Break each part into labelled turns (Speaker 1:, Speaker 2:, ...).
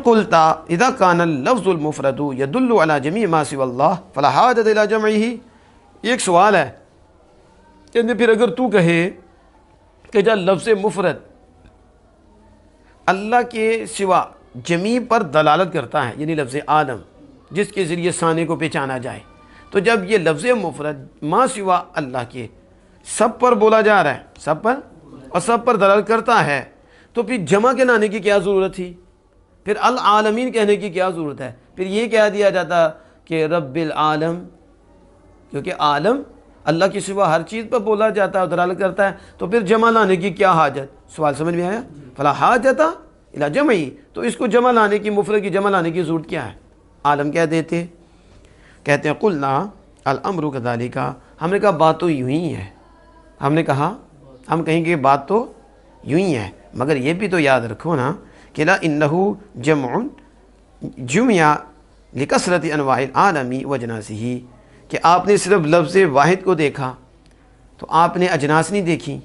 Speaker 1: قلتا اذا كان اللفظ المفرد يدل على جميع ما سوى الله فلا حاجة الى جمعه. ایک سوال ہے کہ پھر اگر تو کہے کہ جب لفظ مفرد اللہ کے سوا جمیع پر دلالت کرتا ہے، یعنی لفظ عالم جس کے ذریعے ثانی کو پہچانا جائے، تو جب یہ لفظ مفرد ما سوا اللہ کے سب پر بولا جا رہا ہے، سب پر اور سب پر دلالت کرتا ہے، تو پھر جمع کے لانے کی کیا ضرورت تھی؟ پھر العالمین کہنے کی کیا ضرورت ہے؟ پھر یہ کہہ دیا جاتا کہ رب العالم، کیونکہ عالم اللہ کے سوا ہر چیز پر بولا جاتا ہے اور دلالت کرتا ہے، تو پھر جمع لانے کی کیا حاجت؟ سوال سمجھ میں آیا؟ فلا حاجت الی جمعی، تو اس کو جمع لانے کی، مفرد کی جمع لانے کی ضرورت کیا ہے؟ عالم کہہ دیتے. کہتے ہیں قلنا الامر کذالک، ہم نے کہا بات تو یوں ہی ہے، ہم نے کہا ہم کہیں گے بات تو یوں ہی ہے، مگر یہ بھی تو یاد رکھو نا کہ لا انہ جمع جمع لکثرت انواع العالم وجناسہ، کہ آپ نے صرف لفظ واحد کو دیکھا تو آپ نے اجناس نہیں دیکھی،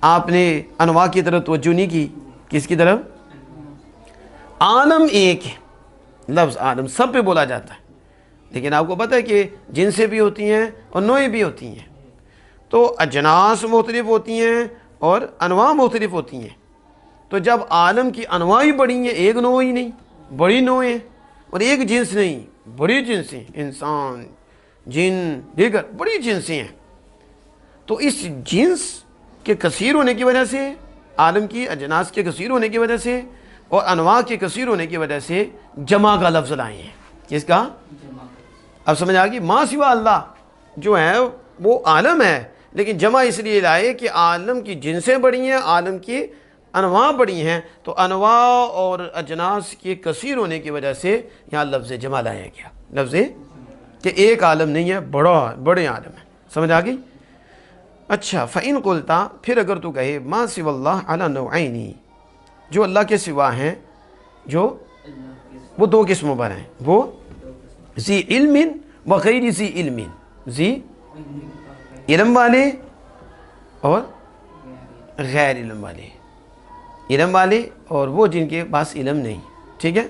Speaker 1: آپ نے انواع کی طرف توجہ نہیں کی. کس کی طرف؟ عالم ایک ہے، لفظ عالم سب پہ بولا جاتا ہے، لیکن آپ کو پتہ ہے کہ جنسیں بھی ہوتی ہیں اور نوعیں بھی ہوتی ہیں، تو اجناس مختلف ہوتی ہیں اور انواع مختلف ہوتی ہیں. تو جب عالم کی انواع ہی بڑی ہیں، ایک نوع ہی نہیں، بڑی نوعیں، اور ایک جنس نہیں، بڑی جنسیں، انسان، جن، دیگر بڑی جنسیں ہیں، تو اس جنس کے کثیر ہونے کی وجہ سے، عالم کی اجناس کے کثیر ہونے کی وجہ سے اور انواع کے کثیر ہونے کی وجہ سے جمع کا لفظ لائے ہیں. کس کا؟ اب سمجھ آ گئی؟ ما سوا اللہ جو ہے وہ عالم ہے، لیکن جمع اس لیے لائے کہ عالم کی جنسیں بڑی ہیں، عالم کی انواع بڑی ہیں، تو انواع اور اجناس کے کثیر ہونے کی وجہ سے یہاں لفظ جمع لایا گیا، لفظ کہ ایک عالم نہیں ہے، بڑے عالم ہے. سمجھ آ گئی؟ اچھا، فَإِن قُلْتَ، پھر اگر تو کہے ما سوى اللہ علی نوعین، جو اللہ کے سوا ہیں، جو وہ دو قسموں پر ہیں، وہ ذی علم و غیر ذی علم، ذی علم والے اور غیر علم والے، علم والے اور وہ جن کے پاس علم نہیں. ٹھیک ہے،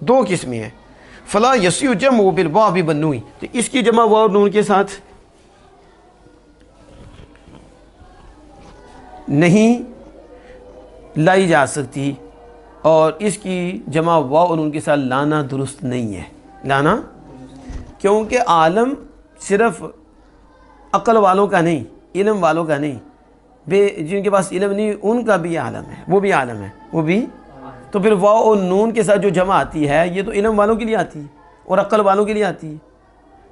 Speaker 1: دو قسمیں ہیں. فلا یصیح جمع بالواو والنون، تو اس کی جمع واو اور نون کے ساتھ نہیں لائی جا سکتی، اور اس کی جمع واو اور نون کے ساتھ لانا درست نہیں ہے. لانا کیونکہ عالم صرف عقل والوں کا نہیں، علم والوں کا نہیں، جن کے پاس علم نہیں ان کا بھی عالم ہے، وہ بھی عالم ہے، وہ بھی. تو پھر واو اور نون کے ساتھ جو جمع آتی ہے یہ تو علم والوں کے لیے آتی ہے اور عقل والوں کے لیے آتی ہے،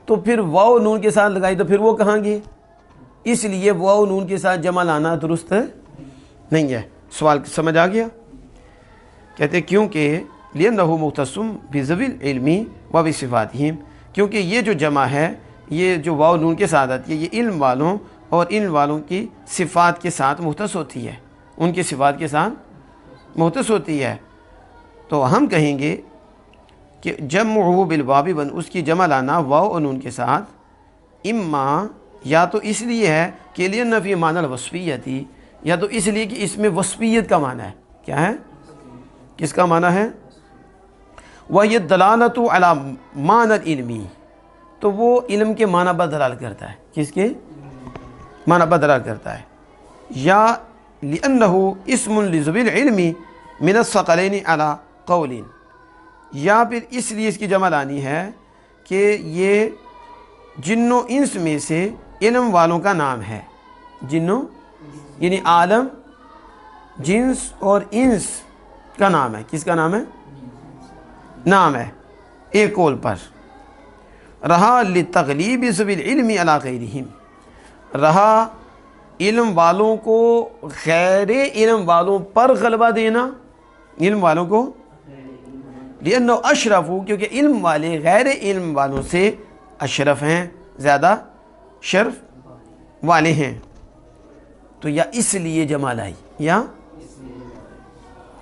Speaker 1: تو پھر واو اور نون کے ساتھ لگائی تو پھر وہ کہاں گے؟ اس لیے واو اور نون کے ساتھ جمع لانا درست نہیں ہے. سوال سمجھ آ گیا؟ کہتے کیونکہ لِأَنَّهُ مُخْتَصٌ بِذَوِي الْعِلْمِ وَبِصِفَاتِهِمْ، کیونکہ یہ جو جمع ہے، یہ جو واو نون کے ساتھ آتی ہے، یہ علم والوں اور علم والوں کی صفات کے ساتھ مختص ہوتی ہے، ان کی صفات کے ساتھ مختص ہوتی ہے. تو ہم کہیں گے کہ جمعہ بالواو ون، اس کی جمع لانا واو اور نون کے ساتھ، اما یا تو اس لیے ہے کہ لِأَنَّ فِي معنی الوصفیت، یا تو اس لیے کہ اس میں وصفیت کا معنی ہے. کیا ہے؟ کس کا معنی ہے؟ وَهِيَ الدَّلَالَةُ عَلَى مَعْنَى الْعِلْمِ، تو وہ علم کے معنی پر دلالت کرتا ہے. کس کے معنی پر دلالت کرتا ہے؟ یا لِأَنَّهُ اسم لِذَوِي الْعِلْمِ مِنَ الثَّقَلَيْنِ عَلَى قَوْلٍ، یا پھر اس لیے اس کی جمع لانی ہے کہ یہ جن و انس میں سے علم والوں کا نام ہے. جنوں یعنی عالم، جنس اور انس کا نام ہے. کس کا نام ہے؟ نام ہے ایک قول پر. رہا لتغلیب ذوی العلم علی غیرہم، رہا علم والوں کو غیر علم والوں پر غلبہ دینا، علم والوں کو، لأنہ اشرف، کیونکہ علم والے غیر علم والوں سے اشرف ہیں، زیادہ شرف والے ہیں. تو یا اس لیے جمع لائی، یا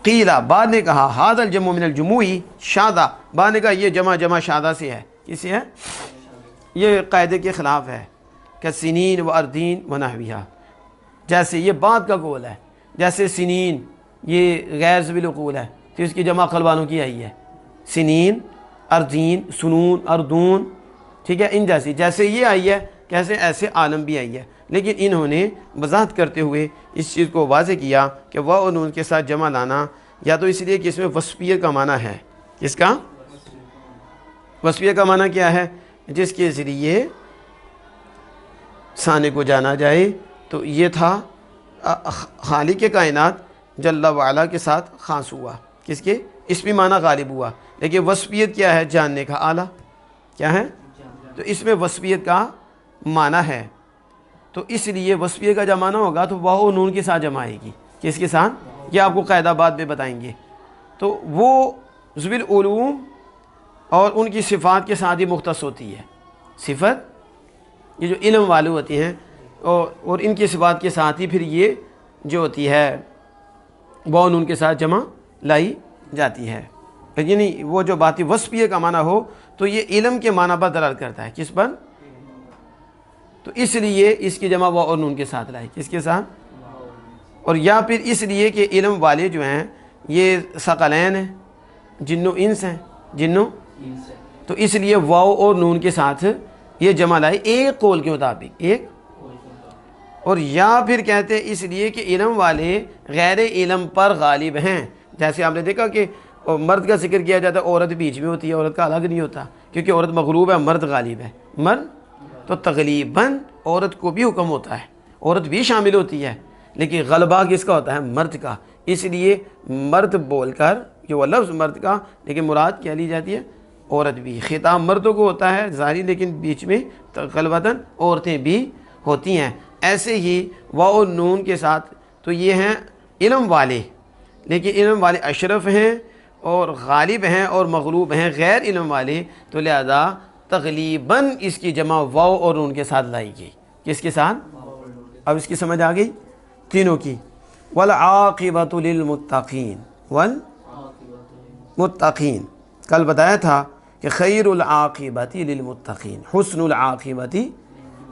Speaker 1: قیلہ بعد نے کہا ھذا الجمع من الجموع شاذہ، بعد نے کہا یہ جمع شاذہ سے ہے. کس سے ہے؟ یہ قاعدے کے خلاف ہے کہ سنین و اردین و نحویہا، جیسے یہ بعد کا قول ہے، جیسے سنین یہ غیر ذوی العقول ہے، تو اس کی جمع عقل والوں کی آئی ہے، سنین، ارزین، سنون، اردون، ٹھیک ہے، ان جیسے یہ آئی ہے کیسے ایسے عالم بھی آئی ہے، لیکن انہوں نے وضاحت کرتے ہوئے اس چیز کو واضح کیا کہ واو اور نون کے ساتھ جمع لانا یا تو اس لیے کہ اس میں وصفیت کا معنی ہے، کس کا؟ وصفیت کا معنی کیا ہے؟ جس کے ذریعے ثانی کو جانا جائے، تو یہ تھا خالق کائنات جل وعلا کے ساتھ خاص ہوا، کس کے؟ اس بھی معنی غالب ہوا، لیکن وصفیت کیا ہے؟ جاننے کا آلہ کیا ہے؟ تو اس میں وصفیت کا معنی ہے، تو اس لیے وصفیت کا جب معنی ہوگا تو واو نون کے ساتھ جمع آئے گی، کس کے ساتھ؟ یہ آپ کو قاعدہ بعد میں بتائیں گے۔ تو وہ ذوی العلوم اور ان کی صفات کے ساتھ ہی مختص ہوتی ہے، صفت یہ جو علم والے ہوتے ہیں اور ان کی صفات کے ساتھ ہی پھر یہ جو ہوتی ہے واو نون کے ساتھ جمع لائی جاتی ہے، یعنی وہ جو بات وصفیت کا معنی ہو تو یہ علم کے معنی پر دلالت کرتا ہے، کس پر؟ تو اس لیے اس کی جمع واو اور نون کے ساتھ لائی، کس کے ساتھ؟ اور یا پھر اس لیے کہ علم والے جو ہیں یہ ثقلین ہیں، جن و انس ہیں، تو اس لیے واو اور نون کے ساتھ یہ جمع لائی ایک قول کے مطابق، ایک، اور یا پھر کہتے ہیں اس لیے کہ علم والے غیر علم پر غالب ہیں، جیسے آپ نے دیکھا کہ مرد کا ذکر کیا جاتا ہے، عورت بیچ میں ہوتی ہے، عورت کا الگ نہیں ہوتا، کیونکہ عورت مغلوب ہے، مرد غالب ہے، مرد تو تغلیباً عورت کو بھی حکم ہوتا ہے، عورت بھی شامل ہوتی ہے، لیکن غلبہ کس کا ہوتا ہے؟ مرد کا، اس لیے مرد بول کر کہ وہ لفظ مرد کا، لیکن مراد کیا لی جاتی ہے؟ عورت بھی، خطاب مردوں کو ہوتا ہے ظاہری، لیکن بیچ میں غالباً عورتیں بھی ہوتی ہیں۔ ایسے ہی واو نون کے ساتھ تو یہ ہیں علم والے، لیکن علم والے اشرف ہیں اور غالب ہیں اور مغلوب ہیں غیر علم والے، تو لہذا تغلیباً اس کی جمع واو اور نون کے ساتھ لائی گئی، کس کے ساتھ؟ اب اس کی سمجھ آ گئی تینوں کی۔ والعاقبۃ للمتقین، والمتقین کل بتایا تھا کہ خیر العاقبۃ للمتقین، حسن العاقبۃ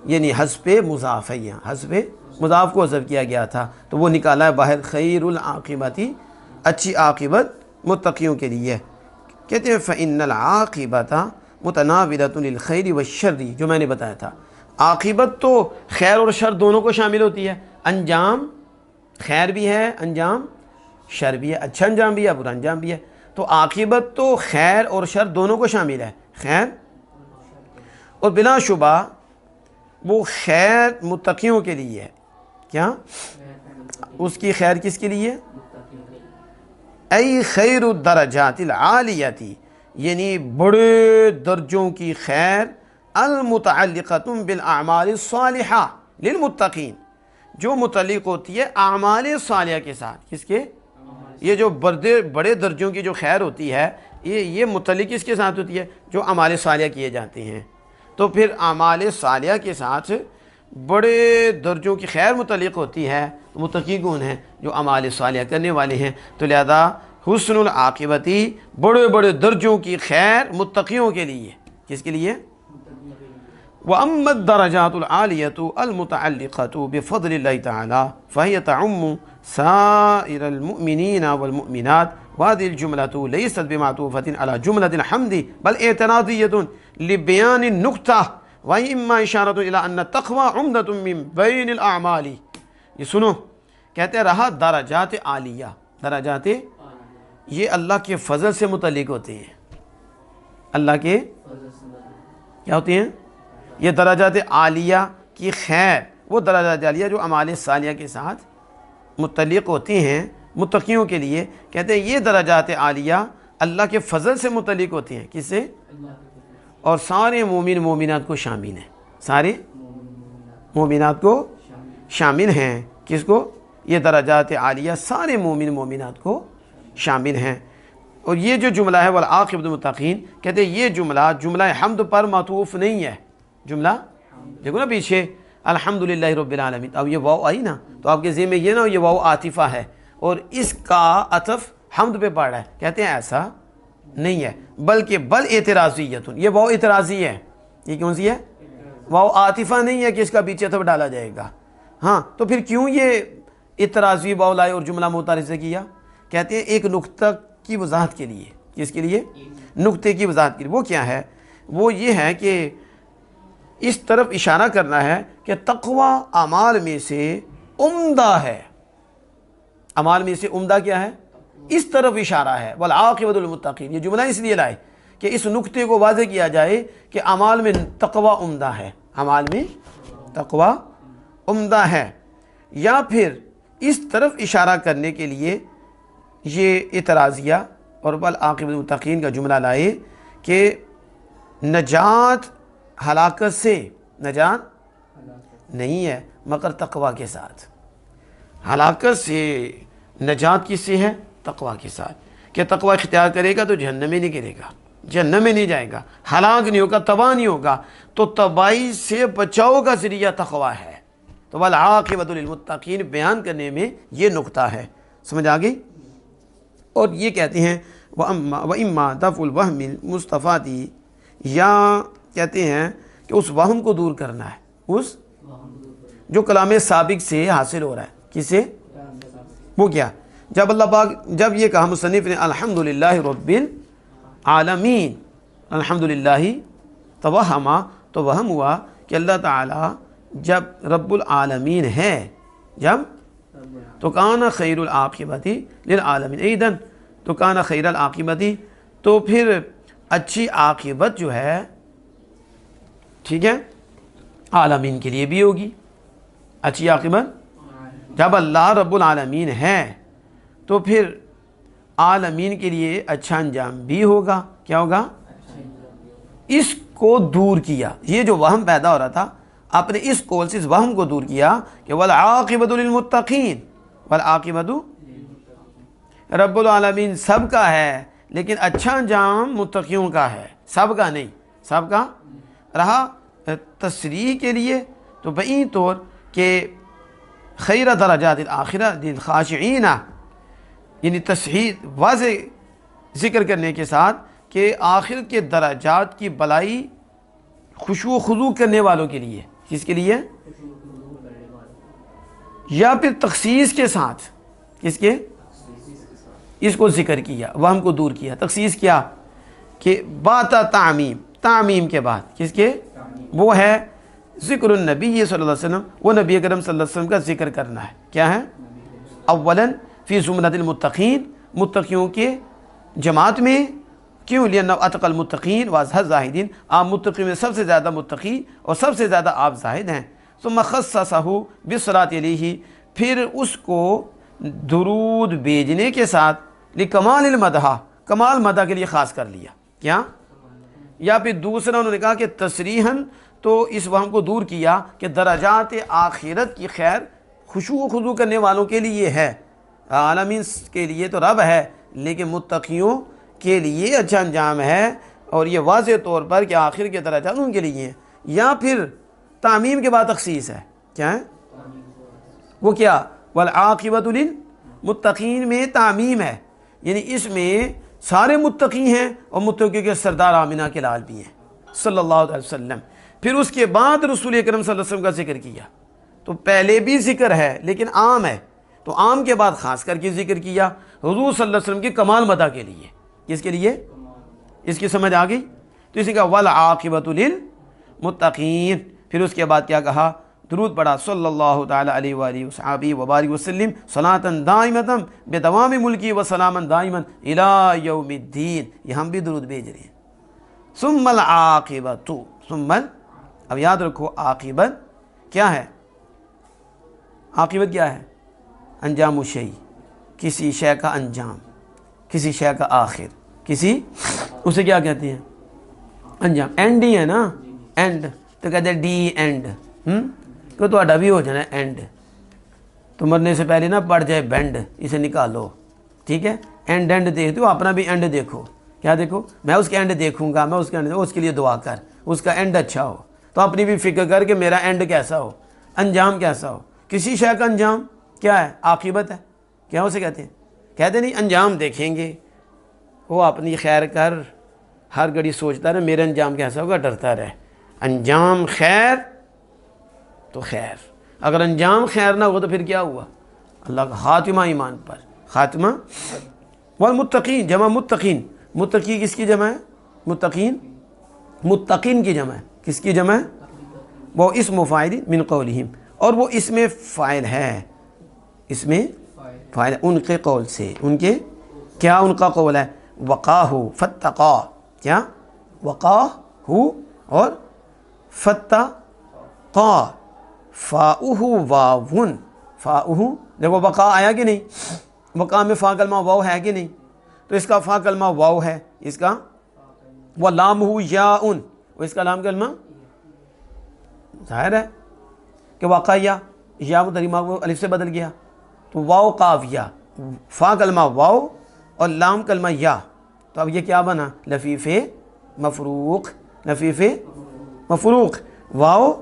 Speaker 1: یعنی حذف مضاف ہے، یہاں حذف مضاف کو حذف کیا گیا تھا تو وہ نکالا ہے باہر، خیر العاقبۃ اچھی عاقبت متقیوں کے لیے۔ کہتے ہیں فإن العاقبۃ متناولۃ للخیر والشر، جو میں نے بتایا تھا، عاقبت تو خیر اور شر دونوں کو شامل ہوتی ہے، انجام خیر بھی ہے، انجام شر بھی ہے، اچھا انجام بھی ہے، برا انجام بھی ہے، تو عاقبت تو خیر اور شر دونوں کو شامل ہے، خیر اور بلا شبہ وہ خیر متقیوں کے لیے ہے، کیا؟ اس کی خیر کس کے لیے؟ ای خیر الدرجات العالیۃ، یعنی بڑے درجوں کی خیر، المتعلقۃ بالاعمال الصالحہ للمتقین، جو متعلق ہوتی ہے اعمال صالحہ کے ساتھ، کس کے؟ یہ جو بڑے درجوں کی جو خیر ہوتی ہے یہ متعلق کس کے ساتھ ہوتی ہے؟ جو اعمال صالحہ کیے جاتے ہیں، تو پھر اعمال صالحہ کے ساتھ بڑے درجوں کی خیر متعلق ہوتی ہے، متقی کون ہیں؟ جو اعمال صالحہ کرنے والے ہیں، تو لہذا حسن العاقبتی بڑے بڑے درجوں کی خیر متقیوں کے لیے، کس کے لیے؟ وَأَمَّا الدَّرَجَاتُ الْعَالِيَةُ الْمُتَعَلِّقَةُ بِفَضْلِ اللَّهِ تَعَالَى فَهِيَ تَعُمُّ سَائِرَ الْمُؤْمِنِينَ وَالْمُؤْمِنَاتِ وَهَذِهِ الْجُمْلَةُ لَيْسَتْ بِمَعْطُوفَةٍ عَلَى جُمْلَةِ الْحَمْدِ بَلْ اعْتِرَاضِيَّةٌ لِبَيَانِ النُّكْتَةِ وَإِمَّا إِشَارَةٌ إِلَىٰ أَنَّ التَّقْوَىٰ عُمْدَةٌ مِّن بَيْنِ الْأَعْمَالِ۔ یہ سنو، کہتے رہا درجات عالیہ، درجات یہ اللہ کے فضل سے متعلق ہوتے ہیں، اللہ کے کیا ہوتے ہیں؟ یہ درجات عالیہ کی خیر، وہ درجات عالیہ جو اعمال صالحہ کے ساتھ متعلق ہوتی ہیں متقیوں کے لیے، کہتے ہیں یہ درجات عالیہ اللہ کے فضل سے متعلق ہوتی ہیں، کس سے؟ اور سارے مومن مومنات کو شامل ہیں، سارے مومنات کو شامل ہیں، کس کو؟ یہ درجات عالیہ سارے مومن مومنات کو شامل ہیں۔ اور یہ جو جملہ ہے والعاقبۃ للمتقین، کہتے ہیں یہ جملہ حمد پر معطوف نہیں ہے، جملہ دیکھو نا پیچھے الحمدللہ رب العالمین، اب یہ واو آئی نا تو آپ کے ذہن میں یہ نہ ہو یہ واو عاطفہ ہے اور اس کا عطف حمد پہ پڑ رہا ہے، کہتے ہیں ایسا نہیں ہے، بلکہ بل اعتراضیۃ، یہ واو اعتراضی ہے، یہ کون سی ہے؟ واو عاطفہ نہیں ہے کہ اس کا پیچھے عطف ڈالا جائے گا، ہاں تو پھر کیوں یہ اعتراضی واو لائے اور جملہ متعارض سے کیا؟ کہتے ہیں ایک نقطہ کی وضاحت کے لیے. کس کے لیے؟ نقطے کی وضاحت کے لیے. وہ کیا ہے؟ وہ یہ ہے کہ اس طرف اشارہ کرنا ہے کہ تقوی اعمال میں سے عمدہ ہے. اعمال میں سے عمدہ کیا ہے؟ اس طرف اشارہ ہے. والعاقبۃ للمتقین. یہ جملہ اس لیے لائے کہ اس نقطے کو واضح کیا جائے کہ اعمال میں تقوی عمدہ ہے. اعمال میں تقوی عمدہ ہے. یا پھر اس طرف اشارہ کرنے کے لیے یہ اعتراضیہ اور والعاقبۃ للمتقین کا جملہ لائے کہ نجات ہلاکت سے نجات نہیں ہے مگر تقوی کے ساتھ. ہلاکت سے نجات کس سے ہے؟ تقوی کے ساتھ. کہ تقوی اختیار کرے گا تو جہنم میں نہیں گرے گا، جہنم میں نہیں جائے گا، ہلاک نہیں ہوگا، تباہ نہیں ہوگا. تو تباہی سے بچاؤ کا ذریعہ تقوی ہے. تو والعاقبۃ للمتقین بیان کرنے میں یہ نقطہ ہے. سمجھ آ گئی؟ اور یہ کہتے ہیں وَإِمَّا دَفْعُ الْوَهْمِ الْمُسْتَفَادِ، یا کہتے ہیں کہ اس وہم کو دور کرنا ہے، اس جو کلام سابق سے حاصل ہو رہا ہے. کس سے؟ وہ کیا؟ جب اللہ پاک جب یہ کہا مصنف نے الحمدللہ رب العالمین، الحمدللہ توہما، تو وہم ہوا کہ اللہ تعالی جب رب العالمین ہے، جب تو کان خیر العاقبۃ للعالمین ایدن، تو کان خیر العاقبۃ، تو پھر اچھی عاقبت جو ہے، ٹھیک ہے، عالمین کے لیے بھی ہوگی. اچھی عاقبت جب اللہ رب العالمین ہے تو پھر عالمین کے لیے اچھا انجام بھی ہوگا. کیا ہوگا؟ اس کو دور کیا. یہ جو وہم پیدا ہو رہا تھا، اپنے اس قول سے اس وہم کو دور کیا کہ والعاقبۃ للمتقین، والعاقبۃ رب العالمین سب کا ہے لیکن اچھا انجام متقیوں کا ہے، سب کا نہیں. سب کا رہا تصریح کے لیے تو بئی طور کہ خیر درجات الآخرہ للخاشعین، یعنی تصحیح واضح ذکر کرنے کے ساتھ کہ آخر کے درجات کی بلائی خشوع و خضوع کرنے والوں کے لیے. کس کے لیے؟ یا پھر تخصیص کے ساتھ. کس کے؟ اس کو ذکر کیا، وہم کو دور کیا. تخصیص کیا کہ بات تعمیم، تعمیم کے بعد کس کے؟ وہ ہے ذکر النبی صلی اللہ علیہ وسلم، وہ نبی کرم صلی اللہ علیہ وسلم کا ذکر کرنا ہے. کیا ہے؟ اولاً فی زمرۃ المتقین، متقیوں کے جماعت میں. کیوں؟ لأنہ اتقى المتقین وازہد زاہدین، آپ متقیوں میں سب سے زیادہ متقی اور سب سے زیادہ آپ زاہد ہیں. ثم خصصہ بالصلاۃ علیہ، پھر اس کو درود بھیجنے کے ساتھ لکمال المدح، کمال مدح کے لیے خاص کر لیا. کیا؟ یا پھر دوسرا انہوں نے کہا کہ تصریحاً تو اس وہم کو دور کیا کہ درجات آخرت کی خیر خشوع و خضوع کرنے والوں کے لیے ہے، عالمین کے لیے تو رب ہے لیکن متقیوں کے لیے اچھا انجام ہے. اور یہ واضح طور پر کہ آخر کے درجات ان کے لیے ہیں. یا پھر تعمیم کے بعد تخصیص ہے. کیا ہے وہ؟ کیا؟ والعاقبۃ للمتقین میں تعمیم ہے، یعنی اس میں سارے متقی ہیں اور متقیوں کے سردار آمنہ کے لال بھی ہیں صلی اللہ علیہ وسلم. پھر اس کے بعد رسول اکرم صلی اللہ علیہ وسلم کا ذکر کیا. تو پہلے بھی ذکر ہے لیکن عام ہے، تو عام کے بعد خاص کر کے ذکر کیا حضور صلی اللہ علیہ وسلم کے کمال مدح کے لیے. کس کے لیے؟ اس کی سمجھ آ گئی؟ تو اسی کا والعاقبۃ للمتقین. پھر اس کے بعد کیا کہا؟ درود پڑھا صلی اللہ تعالی علیہ وآلہ وصحبہ وبارک وسلم صلاۃ دائمۃ بدوام ملکی وسلاما دائما الی یوم الدین. یہ ہم بھی درود بھیج رہے ہیں. ثم العاقبۃ، ثم، اب یاد رکھو عاقبت کیا ہے؟ عاقبت کیا ہے؟ انجام الشیء، کسی شے کا انجام، کسی شے کا آخر، کسی، اسے کیا کہتے ہیں؟ انجام. اینڈ ہی ہے نا، اینڈ تو کہتے ہیں ڈی اینڈ. کہ تو بھی ہو جانا اینڈ، تو مرنے سے پہلے نہ پڑ جائے بینڈ، اسے نکالو. ٹھیک ہے؟ اینڈ اینڈ دیکھتے ہو، اپنا بھی اینڈ دیکھو. کیا دیکھو؟ میں اس کا اینڈ دیکھوں گا، میں اس کا اینڈ، اس کے لیے دعا کر اس کا اینڈ اچھا ہو. تو اپنی بھی فکر کر کہ میرا اینڈ کیسا ہو، انجام کیسا ہو. کسی شے کا انجام کیا ہے؟ عاقبت ہے. کیا اسے کہتے ہیں؟ کہتے نہیں انجام دیکھیں گے. وہ اپنی خیر کر، ہر گھڑی سوچتا رہے میرا انجام کیسا ہوگا، ڈرتا رہے. انجام خیر تو خیر، اگر انجام خیر نہ ہو تو پھر کیا ہوا؟ اللہ کا خاتمہ ایمان پر، خاتمہ والمتقین جمع متقین، متقی کس کی جمع ہے؟ متقین، متقین کی جمع ہے، کس کی جمع ہے؟ وہ اسم فاعل من قولہم، اور وہ اس میں فاعل ہے، اس میں فاعل ان کے قول سے، ان کے کیا ان کا قول ہے؟ وقاہ فتقا، کیا؟ وقاہ اور فتقا، فاؤہ واون، فاؤہ دیکھو وقا آیا کہ نہیں؟ وقا میں فا کلمہ واو ہے کہ نہیں؟ تو اس کا فا کلمہ واو ہے، اس کا وہ لام ہو یا ان، اس کا لام کلمہ ظاہر ہے کہ وقع یا متحرکہ وہ الف سے بدل گیا، تو واو قاف یا، فا کلمہ واو اور لام کلمہ یا، تو اب یہ کیا بنا؟ لفیف مفروق، لفیف مفروق، واو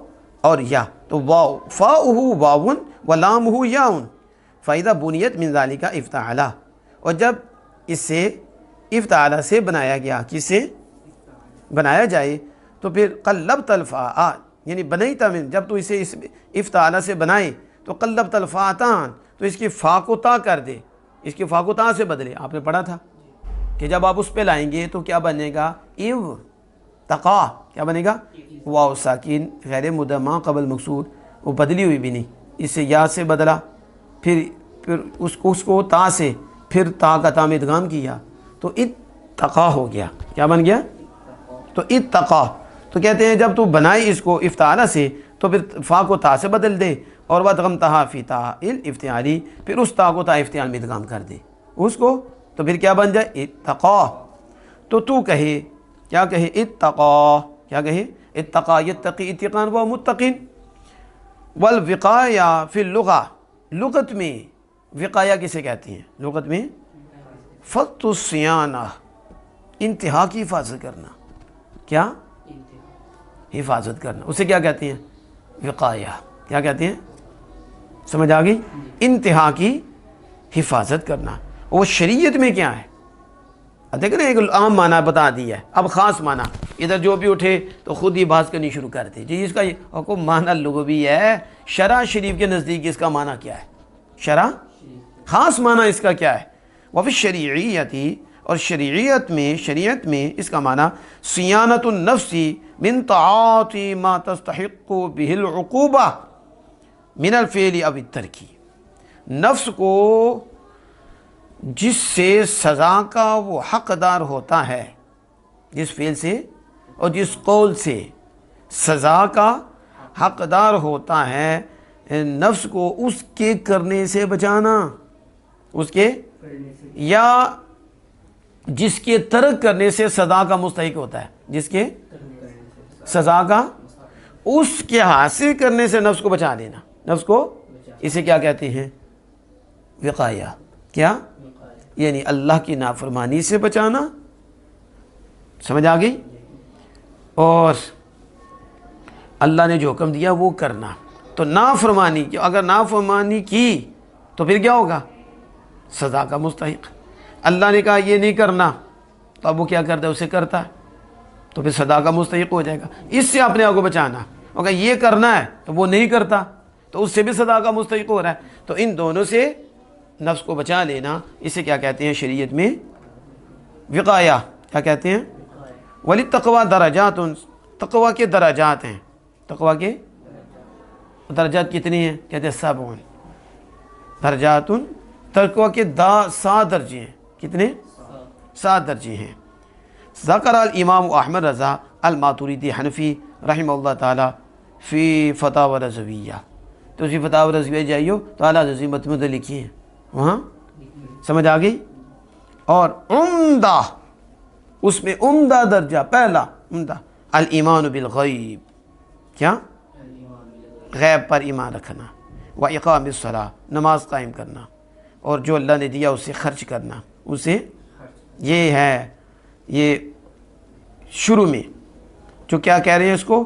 Speaker 1: اور یا، تو واو فاؤہ واون و لامہ یاؤن، فَإِذَا بُنِيَتْ مِنْ ذَلِكَ افتعلا، اور جب اس سے افتعلا سے بنایا گیا، کس سے بنایا جائے، تو پھر قلبت الفاء، یعنی بنیتا من، جب تو اسے اس افتعلا سے بنائے تو قلبت الفاءتان، تو اس کی فا کو تا کر دے، اس کی فا کو تا سے بدلے۔ آپ نے پڑھا تھا کہ جب آپ اس پہ لائیں گے تو کیا بنے گا؟ ایو تقا، کیا بنے گا؟ واو ساکین غیر مدمہ قبل مکسور، وہ بدلی ہوئی بھی نہیں، اس سے یا سے بدلا، پھر اس کو تا سے، پھر تا کا تا میں ادغام کیا، تو اتقا ہو گیا، کیا بن گیا؟ تو اتقا، تو کہتے ہیں جب تو بنائے اس کو افتعالا سے تو پھر فا کو تا سے بدل دے، اور وَدْغَمْتَهَا فِي تَاءِ الْاِفْتِعَالِ، پھر اس تا کو تا افتعال میں ادغام کر دے اس کو، تو پھر کیا بن جائے؟ اتقا، تو کہے، کیا کہے؟ اتقا، کیا کہے؟ اتقا یتقی اتقان و متقین۔ والوقایا فی اللغہ، لغت میں وقایا کسے کہتے ہیں؟ لغت میں فض الصیانہ، انتہا کی حفاظت کرنا، کیا؟ حفاظت کرنا، اسے کیا کہتے ہیں؟ وقایا، کیا کہتے ہیں؟ سمجھ آ گئی؟ انتہا کی حفاظت کرنا۔ وہ شریعت میں کیا ہے؟ دیکھ نا، ایک عام معنی بتا دیا ہے، اب خاص معنی، ادھر جو بھی اٹھے تو خود ہی بحث کرنی شروع کر دے، جی اس کا حکم معنی لغوی ہے، شرع شریف کے نزدیک اس کا معنی کیا ہے؟ شرع خاص معنی اس کا کیا ہے؟ وفی الشریعیتی، اور شریعت میں اس کا معنی صیانت النفس من تعاطی ما تستحق به العقوبہ من الفعل او الترک، نفس کو جس سے سزا کا وہ حقدار ہوتا ہے، جس فعل سے اور جس قول سے سزا کا حقدار ہوتا ہے، نفس کو اس کے کرنے سے بچانا، اس کے یا جس کے ترک کرنے سے سزا کا مستحق ہوتا ہے، جس کے سزا کا اس کے حاصل کرنے سے نفس کو بچا لینا، نفس کو اسے کیا کہتے ہیں؟ وقایا، کیا؟ یعنی اللہ کی نافرمانی سے بچانا، سمجھ آ گئی؟ اور اللہ نے جو حکم دیا وہ کرنا، تو نافرمانی کی، اگر نافرمانی کی تو پھر کیا ہوگا؟ سزا کا مستحق۔ اللہ نے کہا یہ نہیں کرنا، تو اب وہ کیا کرتا ہے؟ اسے کرتا ہے، تو پھر سزا کا مستحق ہو جائے گا۔ اس سے اپنے آپ کو بچانا، اگر یہ کرنا ہے تو وہ نہیں کرتا تو اس سے بھی سزا کا مستحق ہو رہا ہے، تو ان دونوں سے نفس کو بچا لینا، اسے کیا کہتے ہیں شریعت میں؟ وقایا، کیا کہتے ہیں؟ وَلِلتَّقْوَى درجات، تقوی کے درجات ہیں، تقوی کے درجات کتنی ہیں؟ کہتے ہیں 7 درجات، تقوی کے 7 درجے ہیں، کتنے؟ 7 درجے ہیں۔ ذکر الامام احمد رضا الماتوریدی حنفی رحمہ اللہ تعالی فی فتاوی رضویہ، تو اسی فتاوی رضویہ جائیو تو اعلیٰ حضرت متمد لکھی ہیں وہاں، سمجھ آ گئی؟ اور عمدہ، اس میں عمدہ درجہ، پہلا عمدہ الایمان بالغیب، کیا؟ غیب پر ایمان رکھنا، واقام الصلاۃ، نماز قائم کرنا، اور جو اللہ نے دیا اسے خرچ کرنا، اسے، یہ ہے، یہ شروع میں جو کیا کہہ رہے ہیں اس کو؟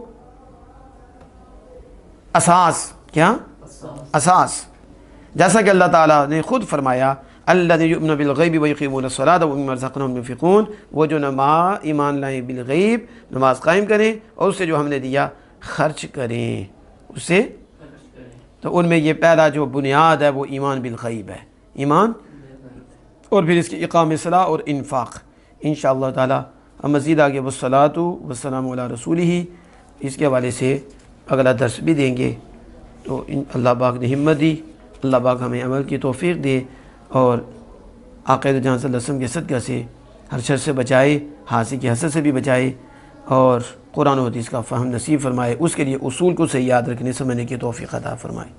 Speaker 1: اساس، کیا؟ اساس، جیسا کہ اللہ تعالیٰ نے خود فرمایا الذین یؤمنون بالغیب ویقیمون الصلاۃ ومما رزقناہم ینفقون، وہ جو ایمان لائیں بالغیب، نماز قائم کریں اور اس سے جو ہم نے دیا خرچ کریں، اسے، تو ان میں یہ پہلا جو بنیاد ہے وہ ایمان بالغیب ہے، ایمان اور پھر اس کی اقام صلاح اور انفاق انشاءاللہ تعالی ہم مزید آگے والصلاۃ والسلام علی رسولہ اس کے حوالے سے اگلا درس بھی دیں گے۔ تو اللہ پاک نے ہمت دی، اللہ پاک ہمیں عمل کی توفیق دے اور آقا دو جہاں صلی اللہ علیہ وسلم کے صدقہ سے ہر شر سے بچائے، حاسد کی حسد سے بھی بچائے اور قرآن و حدیث کا فہم نصیب فرمائے، اس کے لیے اصول کو صحیح یاد رکھنے سمجھنے کی توفیق عطا فرمائے۔